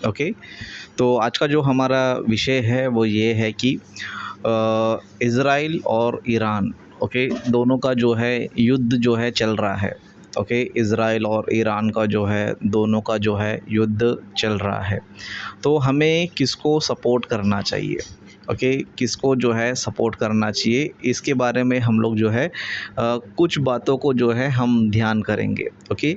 Okay, तो आज का जो हमारा विषय है वो ये है कि इज़राइल और ईरान, ओके, दोनों का जो है युद्ध जो है चल रहा है। ओके, इज़राइल और ईरान का जो है दोनों का जो है युद्ध चल रहा है। तो हमें किसको सपोर्ट करना चाहिए? ओके, किसको जो है सपोर्ट करना चाहिए, इसके बारे में हम लोग जो है कुछ बातों को जो है हम ध्यान करेंगे। ओके,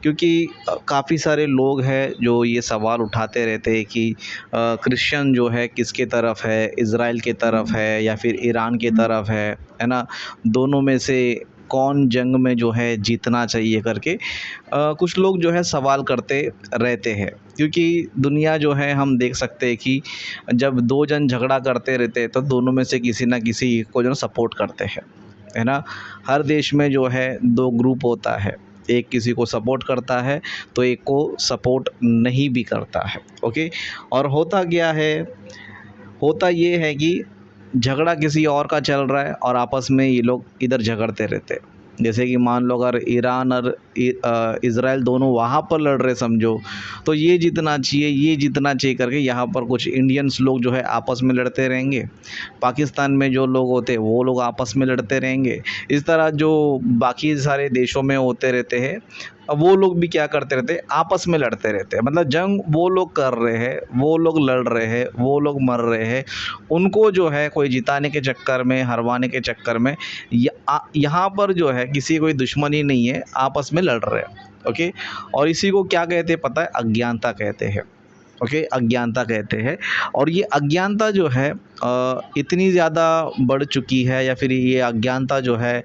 क्योंकि काफ़ी सारे लोग हैं जो ये सवाल उठाते रहते हैं कि क्रिश्चियन जो है किसके तरफ है, इज़राइल के तरफ है या फिर ईरान के तरफ है ना? दोनों में से कौन जंग में जो है जीतना चाहिए करके कुछ लोग जो है सवाल करते रहते हैं। क्योंकि दुनिया जो है हम देख सकते हैं कि जब 2 जन झगड़ा करते रहते हैं तो दोनों में से किसी न किसी को जो है सपोर्ट करते हैं, है ना? हर देश में जो है 2 ग्रुप होता है, एक किसी को सपोर्ट करता है तो एक को सपोर्ट नहीं भी करता है। ओके, और होता क्या है, होता ये है कि झगड़ा किसी और का चल रहा है और आपस में ये लोग इधर झगड़ते रहते हैं। जैसे कि मान लो अगर ईरान और इज़राइल दोनों वहाँ पर लड़ रहे समझो, तो ये जीतना चाहिए, ये जीतना चाहिए करके यहाँ पर कुछ इंडियंस लोग जो है आपस में लड़ते रहेंगे। पाकिस्तान में जो लोग होते हैं वो लोग आपस में लड़ते रहेंगे। इस तरह जो बाकी सारे देशों में होते रहते हैं, अब वो लोग भी क्या करते रहते हैं, आपस में लड़ते रहते हैं। मतलब जंग वो लोग कर रहे हैं, वो लोग लड़ रहे हैं, वो लोग मर रहे हैं। उनको जो है कोई जिताने के चक्कर में, हरवाने के चक्कर में यहाँ पर जो है किसी कोई दुश्मनी नहीं है, आपस में लड़ रहे हैं। ओके, और इसी को क्या कहते हैं पता है? अज्ञानता कहते हैं। ओके, अज्ञानता कहते हैं। और ये अज्ञानता जो है इतनी ज़्यादा बढ़ चुकी है, या फिर ये अज्ञानता जो है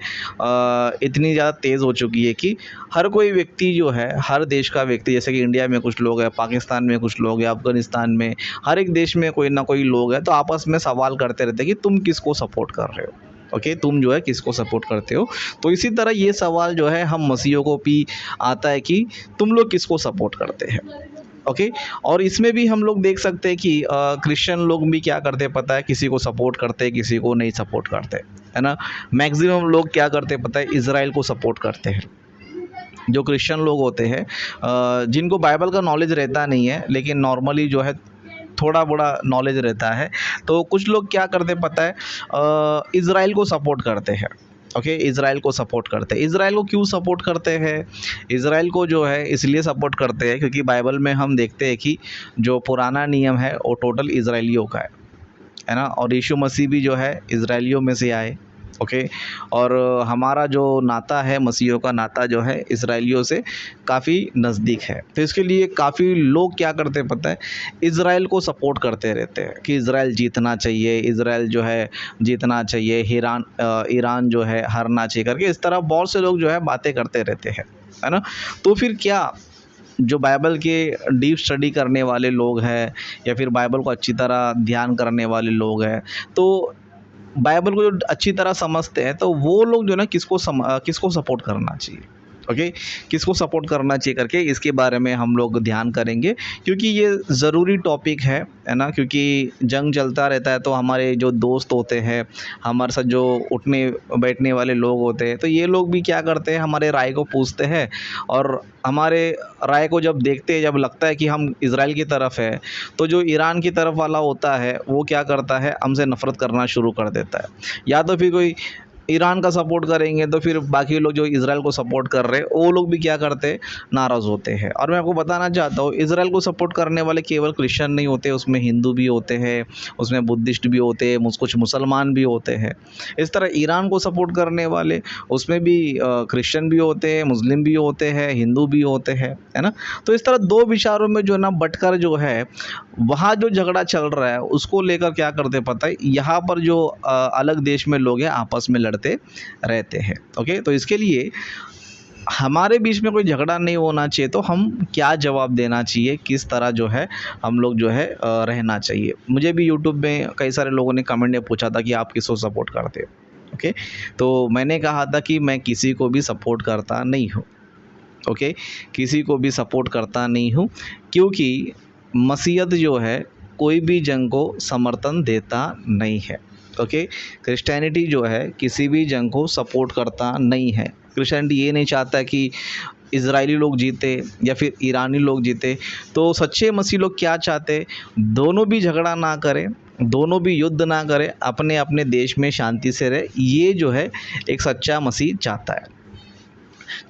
इतनी ज़्यादा तेज़ हो चुकी है कि हर कोई व्यक्ति जो है, हर देश का व्यक्ति, जैसे कि इंडिया में कुछ लोग हैं, पाकिस्तान में कुछ लोग हैं, अफ़गानिस्तान में, हर एक देश में कोई ना कोई लोग हैं, तो आपस में सवाल करते रहते हैं कि तुम किसको सपोर्ट कर रहे हो। ओके, तुम जो है किसको सपोर्ट करते हो? तो इसी तरह ये सवाल जो है हम मसीहियों को भी आता है कि तुम लोग किसको सपोर्ट करते हैं? ओके, और इसमें भी हम लोग देख सकते हैं कि क्रिश्चियन लोग भी क्या करते हैं पता है? किसी को सपोर्ट करते हैं, किसी को नहीं सपोर्ट करते, है ना? मैक्सिमम लोग क्या करते हैं पता है? इज़राइल को सपोर्ट करते हैं। जो क्रिश्चियन लोग होते हैं जिनको बाइबल का नॉलेज रहता नहीं है, लेकिन नॉर्मली जो है थोड़ा बड़ा नॉलेज रहता है, तो कुछ लोग क्या करते हैं पता है? इज़राइल को सपोर्ट करते हैं। ओके, इज़राइल को सपोर्ट करते हैं। इज़राइल को क्यों सपोर्ट करते हैं? इज़राइल को जो है इसलिए सपोर्ट करते हैं क्योंकि बाइबल में हम देखते हैं कि जो पुराना नियम है वो टोटल इज़राइलियों का है ना? और यीशु मसीह भी जो है इज़राइलियों में से आए। ओके, और हमारा जो नाता है, मसीहियों का नाता जो है इज़राइलियों से काफ़ी नज़दीक है। तो इसके लिए काफ़ी लोग क्या करते हैं पता है? इज़राइल को सपोर्ट करते रहते हैं कि इज़राइल जीतना चाहिए, इज़राइल जो है जीतना चाहिए, ईरान जो है हारना चाहिए करके, इस तरह बहुत से लोग जो है बातें करते रहते हैं, है ना? तो फिर क्या, जो बाइबल के डीप स्टडी करने वाले लोग हैं या फिर बाइबल को अच्छी तरह ध्यान करने वाले लोग हैं, तो बाइबल को जो अच्छी तरह समझते हैं, तो वो लोग जो है ना किसको सपोर्ट करना चाहिए। ओके, किसको सपोर्ट करना चाहिए करके इसके बारे में हम लोग ध्यान करेंगे, क्योंकि ये ज़रूरी टॉपिक है ना? क्योंकि जंग चलता रहता है तो हमारे जो दोस्त होते हैं, हमारे साथ जो उठने बैठने वाले लोग होते हैं, तो ये लोग भी क्या करते हैं, हमारे राय को पूछते हैं। और हमारे राय को जब देखते हैं, जब लगता है कि हम इज़राइल की तरफ है, तो जो ईरान की तरफ वाला होता है वो क्या करता है, हमसे नफ़रत करना शुरू कर देता है। या तो फिर कोई ईरान का सपोर्ट करेंगे तो फिर बाकी लोग जो इज़राइल को सपोर्ट कर रहे हैं वो लोग भी क्या करते हैं, नाराज़ होते हैं। और मैं आपको बताना चाहता हूँ, इज़राइल को सपोर्ट करने वाले केवल क्रिश्चियन नहीं होते, उसमें हिंदू भी होते हैं, उसमें बुद्धिस्ट भी होते हैं, कुछ मुसलमान भी होते हैं। इस तरह ईरान को सपोर्ट करने वाले, उसमें भी क्रिश्चियन भी होते हैं, मुस्लिम भी होते हैं, हिंदू भी होते हैं, है ना? तो इस तरह दो विचारों में जो है ना बटकर जो है, वहाँ जो झगड़ा चल रहा है उसको लेकर क्या करते पता है? यहाँ पर जो अलग देश में लोग हैं आपस में लड़ते रहते हैं। ओके, तो इसके लिए हमारे बीच में कोई झगड़ा नहीं होना चाहिए, तो हम क्या जवाब देना चाहिए, किस तरह जो है हम लोग जो है रहना चाहिए। मुझे भी यूट्यूब में कई सारे लोगों ने कमेंट में पूछा था कि आप किसको सपोर्ट करते हो। ओके, तो मैंने कहा था कि मैं किसी को भी सपोर्ट करता नहीं हूँ। ओके, किसी को भी सपोर्ट करता नहीं हूँ, क्योंकि मसीहत जो है कोई भी जंग को समर्थन देता नहीं है। ओके, क्रिश्चियनिटी जो है किसी भी जंग को सपोर्ट करता नहीं है। क्रिश्चियनिटी ये नहीं चाहता कि इज़राइली लोग जीते या फिर ईरानी लोग जीते, तो सच्चे मसीह लोग क्या चाहते, दोनों भी झगड़ा ना करें, दोनों भी युद्ध ना करें, अपने अपने देश में शांति से रहे। ये जो है एक सच्चा मसीह चाहता है।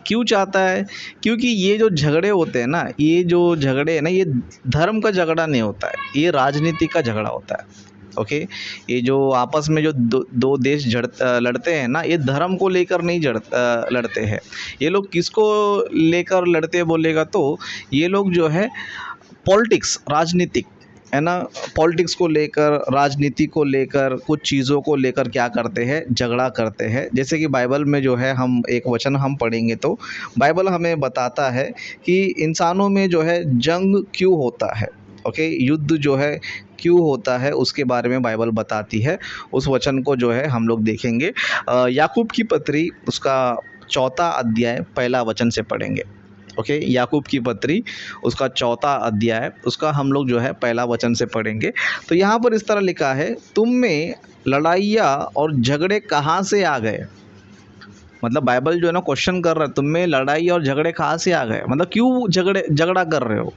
क्यों चाहता है? क्योंकि ये जो झगड़े होते हैं ना, ये जो झगड़े हैं ना, ये धर्म का झगड़ा नहीं होता है, ये राजनीति का झगड़ा होता है। ओके, ये जो आपस में जो दो देश लड़ते हैं ना, ये धर्म को लेकर नहीं लड़ते हैं। ये लोग किसको लेकर लड़ते बोलेगा तो ये लोग जो है पॉलिटिक्स, राजनीतिक, है ना, पॉलिटिक्स को लेकर, राजनीति को लेकर, कुछ चीज़ों को लेकर क्या करते हैं, झगड़ा करते हैं। जैसे कि बाइबल में जो है, हम एक वचन हम पढ़ेंगे तो बाइबल हमें बताता है कि इंसानों में जो है जंग क्यों होता है। ओके, युद्ध जो है क्यों होता है उसके बारे में बाइबल बताती है। उस वचन को जो है हम लोग देखेंगे। याकूब की पत्री उसका 4 अध्याय 1 वचन से पढ़ेंगे। ओके, याकूब की पत्री उसका 4 अध्याय, उसका हम लोग जो है 1 वचन से पढ़ेंगे। तो यहाँ पर इस तरह लिखा है, तुम में लड़ाइयाँ और झगड़े कहाँ से आ गए। मतलब बाइबल जो है ना क्वेश्चन कर रहा है, तुम में लड़ाई और झगड़े कहाँ से आ गए, मतलब क्यों झगड़ा कर रहे हो,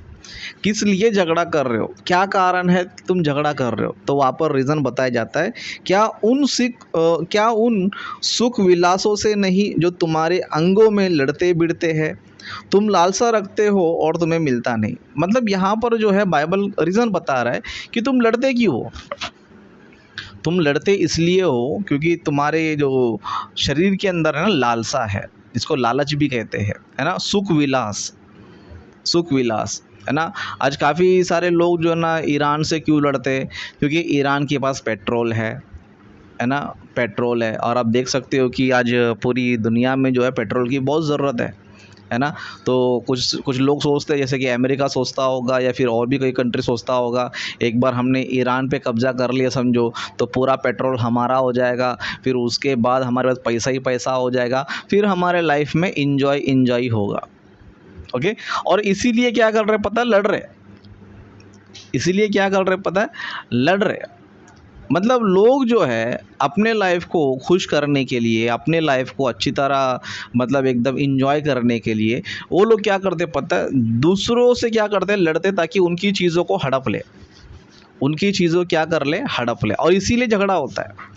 किस लिए झगड़ा कर रहे हो, क्या कारण है तुम झगड़ा कर रहे हो। तो वहाँ पर रीज़न बताया जाता है, क्या उन सुख विलासों से नहीं जो तुम्हारे अंगों में लड़ते बिड़ते हैं। तुम लालसा रखते हो और तुम्हें मिलता नहीं। मतलब यहाँ पर जो है बाइबल रीज़न बता रहा है कि तुम लड़ते क्यों हो। तुम लड़ते इसलिए हो क्योंकि तुम्हारे जो शरीर के अंदर है ना लालसा है, जिसको लालच भी कहते हैं, है ना, सुख विलास, सुख विलास, है ना। आज काफ़ी सारे लोग जो है ना ईरान से क्यों लड़ते हैं, क्योंकि ईरान के पास पेट्रोल है ना, पेट्रोल है। और आप देख सकते हो कि आज पूरी दुनिया में जो है पेट्रोल की बहुत ज़रूरत है ना। तो कुछ लोग सोचते हैं, जैसे कि अमेरिका सोचता होगा या फिर और भी कोई कंट्री सोचता होगा, एक बार हमने ईरान पे कब्ज़ा कर लिया समझो तो पूरा पेट्रोल हमारा हो जाएगा, फिर उसके बाद हमारे पास पैसा ही पैसा हो जाएगा, फिर हमारे लाइफ में इंजॉय होगा। ओके, और इसीलिए क्या कर रहे पता है, लड़ रहे, इसीलिए क्या कर रहे पता है, लड़ रहे। मतलब लोग जो है अपने लाइफ को खुश करने के लिए, अपने लाइफ को अच्छी तरह मतलब एकदम इंजॉय करने के लिए वो लोग क्या करते पता है, दूसरों से क्या करते हैं, लड़ते, ताकि उनकी चीज़ों को हड़प ले, उनकी चीज़ों क्या कर ले, हड़प ले। और इसीलिए झगड़ा होता है।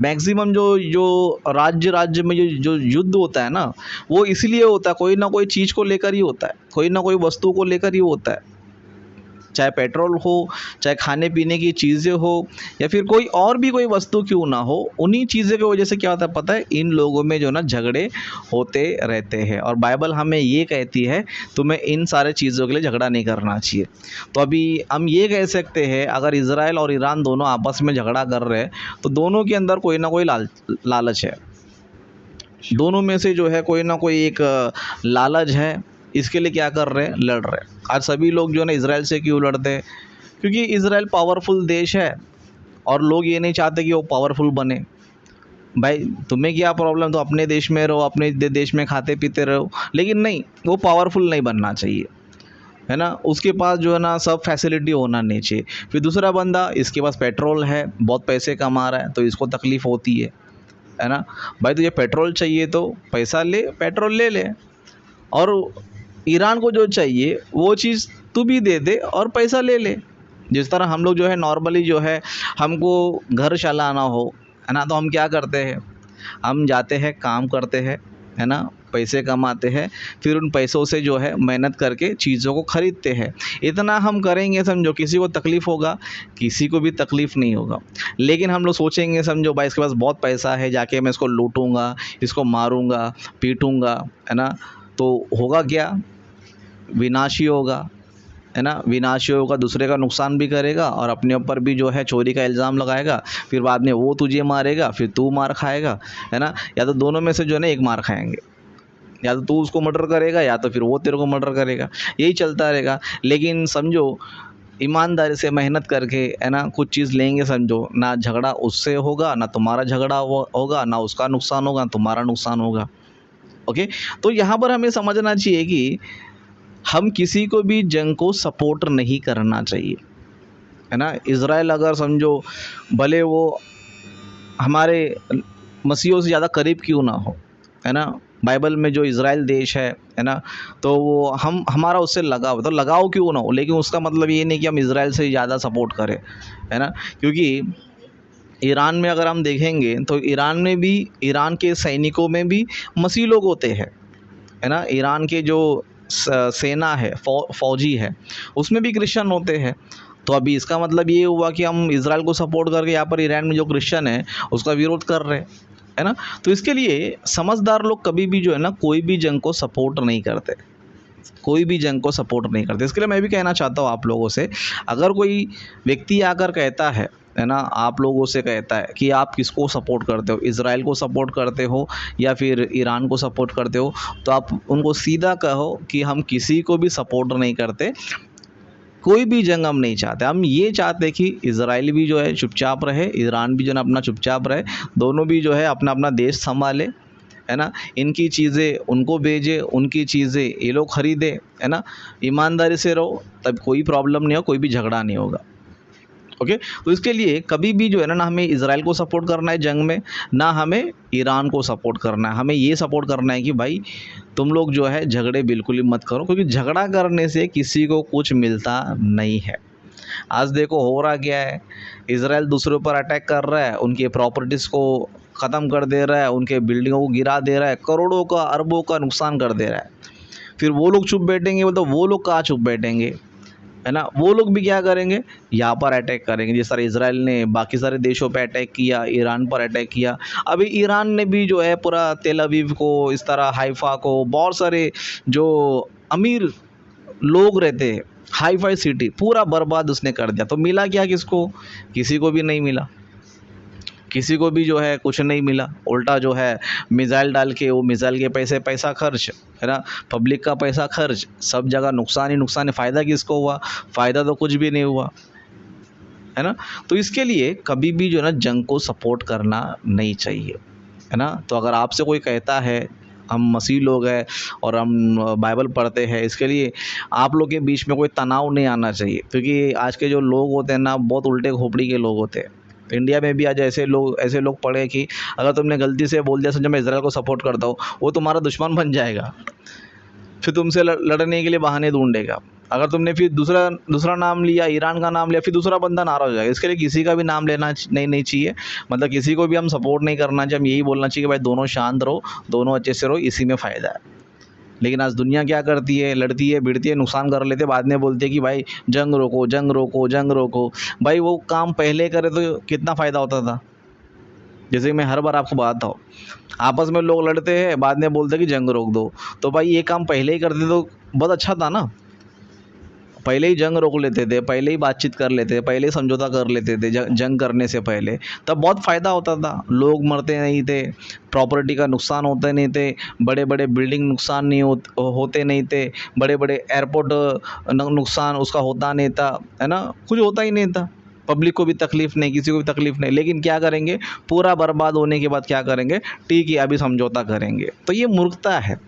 मैक्सिमम जो राज्य में जो युद्ध होता है ना, वो इसलिए होता है, कोई ना कोई चीज़ को लेकर ही होता है, कोई ना कोई वस्तु को लेकर ही होता है। चाहे पेट्रोल हो, चाहे खाने पीने की चीज़ें हो, या फिर कोई वस्तु क्यों ना हो, उन्हीं चीज़ों की वजह से क्या होता है पता है, इन लोगों में जो ना झगड़े होते रहते हैं। और बाइबल हमें ये कहती है तुम्हें इन सारे चीज़ों के लिए झगड़ा नहीं करना चाहिए। तो अभी हम ये कह सकते हैं, अगर इज़राइल और ईरान दोनों आपस में झगड़ा कर रहे हैं तो दोनों के अंदर कोई ना कोई लालच है, दोनों में से जो है कोई ना कोई एक लालच है। इसके लिए क्या कर रहे हैं, लड़ रहे हैं। आज सभी लोग जो है ना इज़राइल से क्यों लड़ते हैं, क्योंकि इज़राइल पावरफुल देश है और लोग ये नहीं चाहते कि वो पावरफुल बने। भाई तुम्हें क्या प्रॉब्लम, तो अपने देश में रहो, अपने देश में खाते पीते रहो, लेकिन नहीं, वो पावरफुल नहीं बनना चाहिए, है ना। उसके पास जो है ना सब फैसिलिटी होना नहीं चाहिए। फिर दूसरा बंदा, इसके पास पेट्रोल है, बहुत पैसे कमा रहा है, तो इसको तकलीफ़ होती है ना। भाई तुझे पेट्रोल चाहिए तो पैसा ले, पेट्रोल ले ले, और ईरान को जो चाहिए वो चीज़ तू भी दे दे और पैसा ले ले। जिस तरह हम लोग जो है नॉर्मली जो है हमको घर चलाना हो, है ना, तो हम क्या करते हैं, हम जाते हैं, काम करते हैं, है ना, पैसे कमाते हैं, फिर उन पैसों से जो है मेहनत करके चीज़ों को ख़रीदते हैं। इतना हम करेंगे समझो, किसी को तकलीफ़ होगा, किसी को भी तकलीफ़ नहीं होगा। लेकिन हम लोग सोचेंगे समझो, भाई इसके पास बहुत पैसा है, जाके मैं इसको लूटूंगा, इसको मारूंगा, पीटूंगा, है ना, तो होगा क्या, विनाशी होगा, है ना, विनाशी होगा, दूसरे का नुकसान भी करेगा और अपने ऊपर भी जो है चोरी का इल्ज़ाम लगाएगा। फिर बाद में वो तुझे मारेगा, फिर तू मार खाएगा, है ना, या तो दोनों में से जो है ना एक मार खाएंगे, या तो तू उसको मर्डर करेगा या तो फिर वो तेरे को मर्डर करेगा, यही चलता रहेगा। लेकिन समझो ईमानदारी से मेहनत करके, है ना, कुछ चीज़ लेंगे समझो, ना झगड़ा उससे होगा, ना तुम्हारा झगड़ा होगा, ना उसका नुकसान होगा, ना तुम्हारा नुकसान होगा। ओके, तो यहाँ पर हमें समझना चाहिए कि हम किसी को भी जंग को सपोर्ट नहीं करना चाहिए, है ना। इज़राइल अगर समझो भले वो हमारे मसीहों से ज़्यादा करीब क्यों ना हो, है ना, बाइबल में जो इज़राइल देश है ना, तो वो हमारा उससे लगाव, तो लगाव क्यों ना हो, लेकिन उसका मतलब ये नहीं कि हम इज़राइल से ज़्यादा सपोर्ट करें, है ना। क्योंकि ईरान में अगर हम देखेंगे तो ईरान में भी, ईरान के सैनिकों में भी मसीह लोग होते हैं, है ना। ईरान के जो सेना है, फौजी है, उसमें भी क्रिश्चियन होते हैं। तो अभी इसका मतलब ये हुआ कि हम इज़राइल को सपोर्ट करके यहाँ पर ईरान में जो क्रिश्चियन है उसका विरोध कर रहे हैं, है ना। तो इसके लिए समझदार लोग कभी भी जो है ना, कोई भी जंग को सपोर्ट नहीं करते, कोई भी जंग को सपोर्ट नहीं करते। इसके लिए मैं भी कहना चाहता हूँ आप लोगों से, अगर कोई व्यक्ति आकर कहता है ना, आप लोगों से कहता है कि आप किसको सपोर्ट करते हो, इज़राइल को सपोर्ट करते हो या फिर ईरान को सपोर्ट करते हो, तो आप उनको सीधा कहो कि हम किसी को भी सपोर्ट नहीं करते, कोई भी जंग हम नहीं चाहते। हम ये चाहते कि इज़राइल भी जो है चुपचाप रहे, ईरान भी जो है अपना चुपचाप रहे, दोनों भी जो है अपना अपना देश संभाले, है ना। इनकी चीज़ें उनको भेजे, उनकी चीज़ें ये लोग खरीदे, है ना। ईमानदारी से रहो, तब कोई प्रॉब्लम नहीं हो, कोई भी झगड़ा नहीं होगा। ओके, तो इसके लिए कभी भी जो है ना हमें इज़राइल को सपोर्ट करना है जंग में, ना हमें ईरान को सपोर्ट करना है। हमें ये सपोर्ट करना है कि भाई तुम लोग जो है झगड़े बिल्कुल ही मत करो, क्योंकि झगड़ा करने से किसी को कुछ मिलता नहीं है। आज देखो हो रहा क्या है, इज़राइल दूसरे ऊपर अटैक कर रहा है, उनके प्रॉपर्टीज़ को ख़त्म कर दे रहा है, उनके बिल्डिंगों को गिरा दे रहा है, करोड़ों का अरबों का नुकसान कर दे रहा है। फिर वो लोग चुप बैठेंगे, मतलब वो लोग कहाँ चुप बैठेंगे, है ना। वो लोग भी क्या करेंगे, यहाँ पर अटैक करेंगे। जिस तरह इज़राइल ने बाकी सारे देशों पे अटैक किया, ईरान पर अटैक किया, अभी ईरान ने भी जो है पूरा तेल अवीव को, इस तरह हाइफा को, बहुत सारे जो अमीर लोग रहते हैं, हाई फाई सिटी पूरा बर्बाद उसने कर दिया। तो मिला क्या किसको, किसी को भी नहीं मिला, किसी को भी जो है कुछ नहीं मिला। उल्टा जो है मिसाइल डाल के, वो मिसाइल के पैसा खर्च, है ना, पब्लिक का पैसा खर्च, सब जगह नुकसान ही नुकसान है। फ़ायदा किसको हुआ, फ़ायदा तो कुछ भी नहीं हुआ, है ना। तो इसके लिए कभी भी जो है ना जंग को सपोर्ट करना नहीं चाहिए, है ना। तो अगर आपसे कोई कहता है हम मसीह लोग हैं और हम बाइबल पढ़ते हैं, इसके लिए आप लोग के बीच में कोई तनाव नहीं आना चाहिए, क्योंकि आज के जो लोग होते हैं ना बहुत उल्टे खोपड़ी के लोग होते हैं। इंडिया में भी आज ऐसे लोग पड़े कि अगर तुमने गलती से बोल दिया समझो मैं इज़राइल को सपोर्ट करता हूँ, वो तुम्हारा दुश्मन बन जाएगा, फिर तुमसे लड़ने के लिए बहाने ढूंढेगा। अगर तुमने फिर दूसरा नाम लिया, ईरान का नाम लिया, फिर दूसरा बंदा नाराज़ हो जाएगा। इसके लिए किसी का भी नाम लेना नहीं चाहिए, मतलब किसी को भी हम सपोर्ट नहीं करना चाहिए। हम यही बोलना चाहिए कि भाई दोनों शांत रहो, दोनों अच्छे से रहो, इसी में फ़ायदा है। लेकिन आज दुनिया क्या करती है, लड़ती है, भिड़ती है, नुकसान कर लेते, बाद में बोलते हैं कि भाई जंग रोको, जंग रोको, जंग रोको। भाई वो काम पहले करे तो कितना फ़ायदा होता था। जैसे कि मैं हर बार आपको बताता हूँ, आपस में लोग लड़ते हैं, बाद में बोलते हैं कि जंग रोक दो। तो भाई ये काम पहले ही करते तो बहुत अच्छा था ना, पहले ही जंग रोक लेते थे, पहले ही बातचीत कर लेते थे, पहले ही समझौता कर लेते थे जंग करने से पहले, तब बहुत फ़ायदा होता था। लोग मरते नहीं थे, प्रॉपर्टी का नुकसान होते नहीं थे, बड़े बड़े बिल्डिंग नुकसान नहीं होते नहीं थे, बड़े बड़े एयरपोर्ट नुकसान उसका होता नहीं था, है ना, कुछ होता ही नहीं था। पब्लिक को भी तकलीफ़ नहीं, किसी को भी तकलीफ़ नहीं। लेकिन क्या करेंगे, पूरा बर्बाद होने के बाद क्या करेंगे, ठीक है अभी समझौता करेंगे। तो ये मूर्खता है।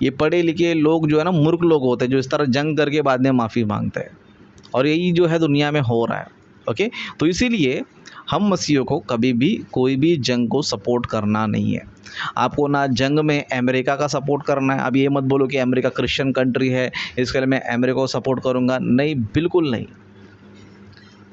ये पढ़े लिखे लोग जो है ना मूर्ख लोग होते हैं, जो इस तरह जंग करके बाद में माफ़ी मांगते हैं, और यही जो है दुनिया में हो रहा है। ओके, तो इसीलिए हम मसीहियों को कभी भी कोई भी जंग को सपोर्ट करना नहीं है। आपको ना जंग में अमेरिका का सपोर्ट करना है। अब ये मत बोलो कि अमेरिका क्रिश्चियन कंट्री है, इसके लिए मैं अमेरिका को सपोर्ट करूँगा, नहीं, बिल्कुल नहीं।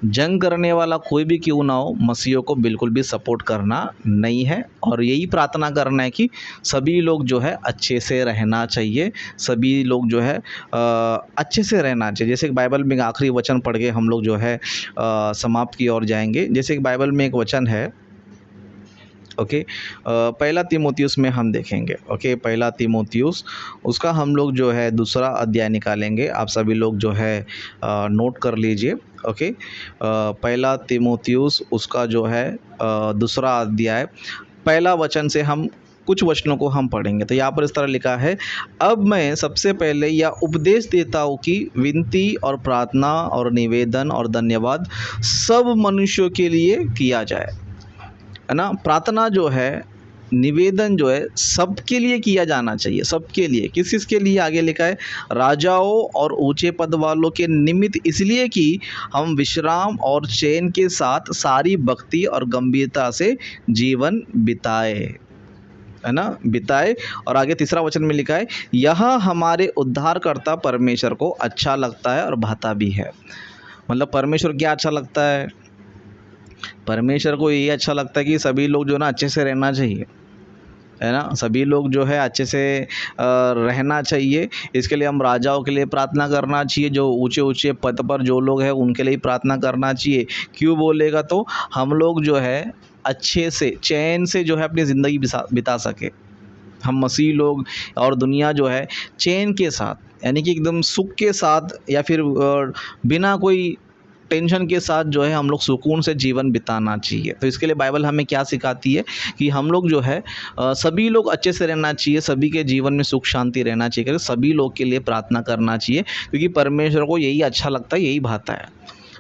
जंग करने वाला कोई भी क्यों ना हो, मसीहियों को बिल्कुल भी सपोर्ट करना नहीं है। और यही प्रार्थना करना है कि सभी लोग जो है अच्छे से रहना चाहिए, सभी लोग जो है अच्छे से रहना चाहिए। जैसे कि बाइबल में आखिरी वचन पढ़ के हम लोग जो है समाप्त की ओर जाएंगे। जैसे कि बाइबल में एक वचन है, ओके, पहला तीमुथियुस में हम देखेंगे। ओके, पहला तीमुथियुस, उसका हम लोग जो है दूसरा अध्याय निकालेंगे। आप सभी लोग जो है नोट कर लीजिए। ओके, पहला तीमुथियुस उसका जो है दूसरा अध्याय, पहला वचन से हम कुछ वचनों को हम पढ़ेंगे। तो यहाँ पर इस तरह लिखा है, अब मैं सबसे पहले यह उपदेश देता हूँ कि विनती और प्रार्थना और निवेदन और धन्यवाद सब मनुष्यों के लिए किया जाए, है ना। प्रार्थना जो है, निवेदन जो है सबके लिए किया जाना चाहिए, सबके लिए। किस के लिए, आगे लिखा है, राजाओं और ऊंचे पद वालों के निमित्त, इसलिए कि हम विश्राम और चैन के साथ सारी भक्ति और गंभीरता से जीवन बिताए। है ना, बिताए। और आगे तीसरा वचन में लिखा है, यह हमारे उद्धारकर्ता परमेश्वर को अच्छा लगता है और भाता भी है। मतलब परमेश्वर क्या अच्छा लगता है? परमेश्वर को ये अच्छा लगता है कि सभी लोग जो ना अच्छे से रहना चाहिए, है ना, सभी लोग जो है अच्छे से रहना चाहिए। इसके लिए हम राजाओं के लिए प्रार्थना करना चाहिए, जो ऊंचे ऊंचे पद पर जो लोग हैं उनके लिए प्रार्थना करना चाहिए। क्यों बोलेगा तो हम लोग जो है अच्छे से चैन से जो है अपनी ज़िंदगी बिता सके। हम मसीह लोग और दुनिया जो है चैन के साथ, यानी कि एकदम सुख के साथ, या फिर बिना कोई टेंशन के साथ जो है हम लोग सुकून से जीवन बिताना चाहिए। तो इसके लिए बाइबल हमें क्या सिखाती है कि हम लोग जो है सभी लोग अच्छे से रहना चाहिए, सभी के जीवन में सुख शांति रहना चाहिए, करके सभी लोग के लिए प्रार्थना करना चाहिए, क्योंकि परमेश्वर को यही अच्छा लगता है, यही भाता है।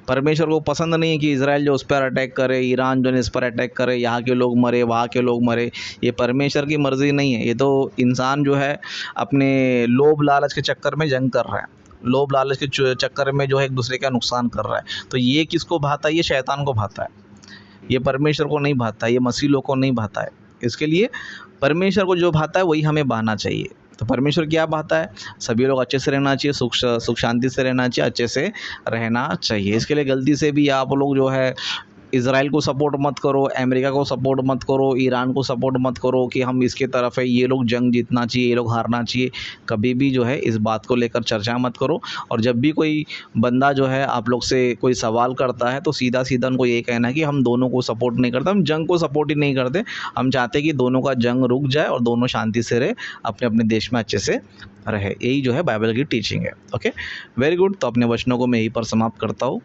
परमेश्वर को पसंद नहीं है कि इज़राइल जो उस पर अटैक करे, ईरान जो है इस पर अटैक करे, यहाँ के लोग मरे, वहाँ के लोग मरे। ये परमेश्वर की मर्ज़ी नहीं है, ये तो इंसान जो है अपने लोभ लालच के चक्कर में जंग कर रहा है, लोभ लालच के चक्कर में जो है एक दूसरे का नुकसान कर रहा है। तो ये किसको भाता है? ये शैतान को भाता है, ये परमेश्वर को नहीं भाता, ये मसीह लोग को नहीं भाता है। इसके लिए परमेश्वर को जो भाता है वही हमें बहाना चाहिए। तो परमेश्वर क्या भाता है? सभी लोग अच्छे से रहना चाहिए, सुख शांति से रहना चाहिए, अच्छे से रहना चाहिए। इसके लिए गलती से भी आप लोग जो है इज़राइल को सपोर्ट मत करो, अमेरिका को सपोर्ट मत करो, ईरान को सपोर्ट मत करो कि हम इसके तरफ है, ये लोग जंग जीतना चाहिए, ये लोग हारना चाहिए। कभी भी जो है इस बात को लेकर चर्चा मत करो। और जब भी कोई बंदा जो है आप लोग से कोई सवाल करता है तो सीधा सीधा उनको ये कहना है कि हम दोनों को सपोर्ट नहीं करते, हम जंग को सपोर्ट ही नहीं करते, हम चाहते हैं कि दोनों का जंग रुक जाए और दोनों शांति से रहे, अपने अपने देश में अच्छे से रहे। यही जो है बाइबल की टीचिंग है। Okay, very good. तो अपने वचनों को मैं यहीं पर समाप्त करता हूँ।